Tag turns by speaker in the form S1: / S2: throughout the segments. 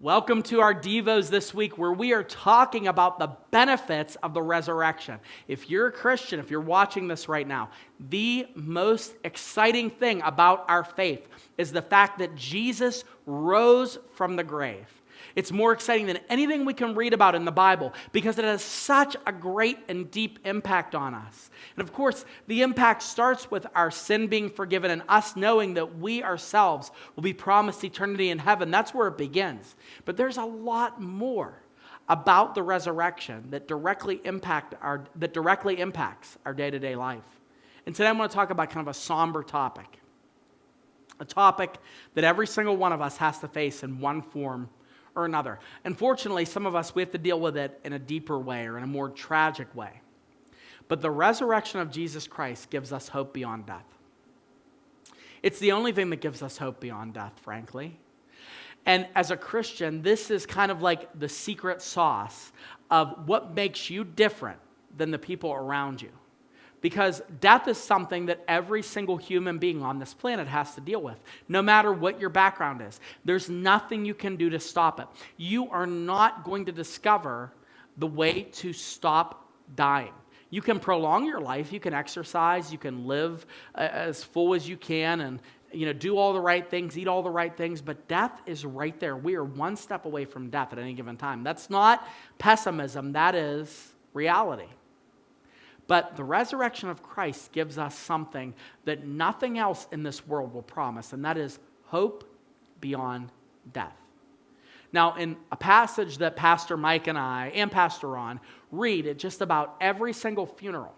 S1: Welcome to our Devos this week where we are talking about the benefits of the resurrection. If you're a Christian, if you're watching this right now, the most exciting thing about our faith is the fact that Jesus rose from the grave. It's more exciting than anything we can read about in the Bible because it has such a great and deep impact on us. And of course, the impact starts with our sin being forgiven and us knowing that we ourselves will be promised eternity in heaven. That's where it begins. But there's a lot more about the resurrection that directly impacts our day-to-day life. And today I'm going to talk about kind of a somber topic. A topic that every single one of us has to face in one form or another. Unfortunately, some of us, we have to deal with it in a deeper way or in a more tragic way. But the resurrection of Jesus Christ gives us hope beyond death. It's the only thing that gives us hope beyond death, frankly. And as a Christian, this is kind of like the secret sauce of what makes you different than the people around you. Because death is something that every single human being on this planet has to deal with, no matter what your background is. There's nothing you can do to stop it. You are not going to discover the way to stop dying. You can prolong your life, you can exercise, you can live as full as you can and do all the right things, eat all the right things, but death is right there. We are one step away from death at any given time. That's not pessimism, that is reality. But the resurrection of Christ gives us something that nothing else in this world will promise, and that is hope beyond death. Now, in a passage that Pastor Mike and I and Pastor Ron read at just about every single funeral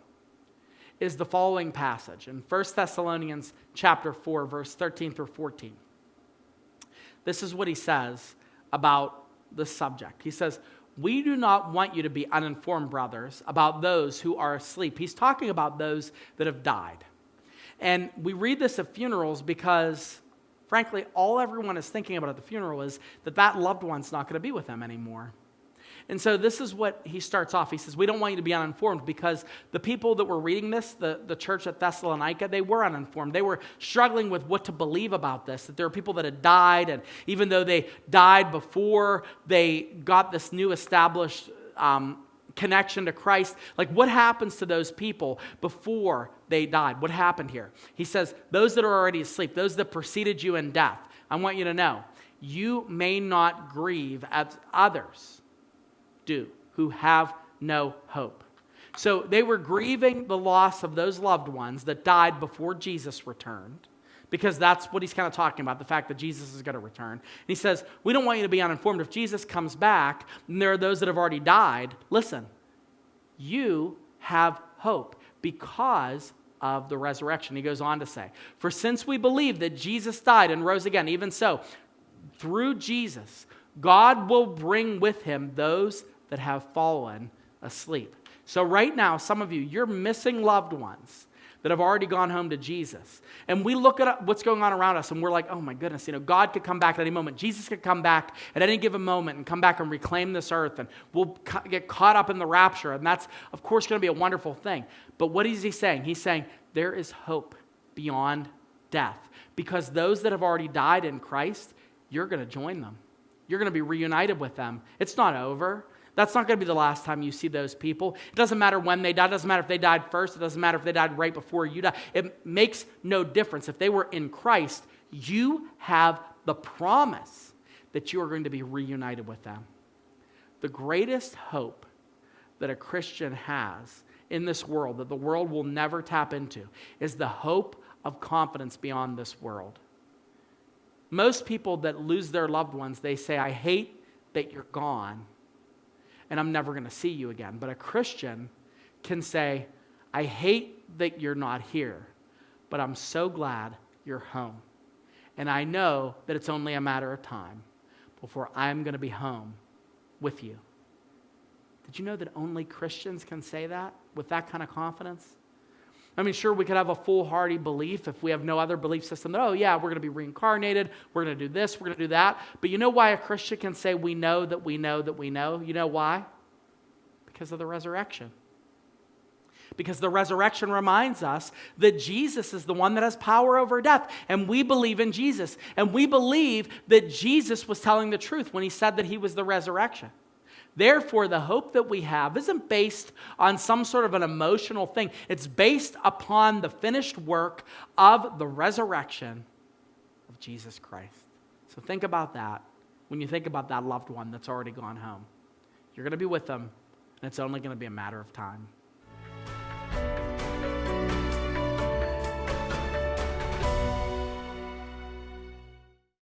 S1: is the following passage in 1 Thessalonians chapter 4, verse 13 through 14. This is what he says about the subject. He says, "We do not want you to be uninformed, brothers, about those who are asleep." He's talking about those that have died. And we read this at funerals because, frankly, all everyone is thinking about at the funeral is that loved one's not going to be with them anymore. And so this is what he starts off. He says, we don't want you to be uninformed because the people that were reading this, the church at Thessalonica, they were uninformed. They were struggling with what to believe about this, that there are people that had died, and even though they died before they got this new established connection to Christ, like what happens to those people before they died? What happened here? He says, those that are already asleep, those that preceded you in death, I want you to know, you may not grieve as others do, who have no hope. So they were grieving the loss of those loved ones that died before Jesus returned, because that's what he's kind of talking about, the fact that Jesus is going to return. And he says, we don't want you to be uninformed. If Jesus comes back, and there are those that have already died, listen, you have hope because of the resurrection. He goes on to say, for since we believe that Jesus died and rose again, even so, through Jesus, God will bring with him those that have fallen asleep. So right now, some of you, you're missing loved ones that have already gone home to Jesus. And we look at what's going on around us and we're like, oh my goodness, God could come back at any moment. Jesus could come back at any given moment and come back and reclaim this earth, and we'll get caught up in the rapture. And that's, of course, going to be a wonderful thing. But what is he saying? He's saying there is hope beyond death, because those that have already died in Christ, you're going to join them. You're going to be reunited with them. It's not over. That's not going to be the last time you see those people. It doesn't matter when they died. It doesn't matter if they died first. It doesn't matter if they died right before you died. It makes no difference. If they were in Christ, you have the promise that you are going to be reunited with them. The greatest hope that a Christian has in this world, that the world will never tap into, is the hope of confidence beyond this world. Most people that lose their loved ones, they say, I hate that you're gone, and I'm never going to see you again. But a Christian can say, I hate that you're not here, but I'm so glad you're home. And I know that it's only a matter of time before I'm going to be home with you. Did you know that only Christians can say that with that kind of confidence? I mean, sure, we could have a foolhardy belief if we have no other belief system that, oh yeah, we're going to be reincarnated, we're going to do this, we're going to do that. But you know why a Christian can say we know that we know that we know? You know why? Because of the resurrection. Because the resurrection reminds us that Jesus is the one that has power over death. And we believe in Jesus. And we believe that Jesus was telling the truth when he said that he was the resurrection. Therefore, the hope that we have isn't based on some sort of an emotional thing. It's based upon the finished work of the resurrection of Jesus Christ. So think about that when you think about that loved one that's already gone home. You're going to be with them, and it's only going to be a matter of time.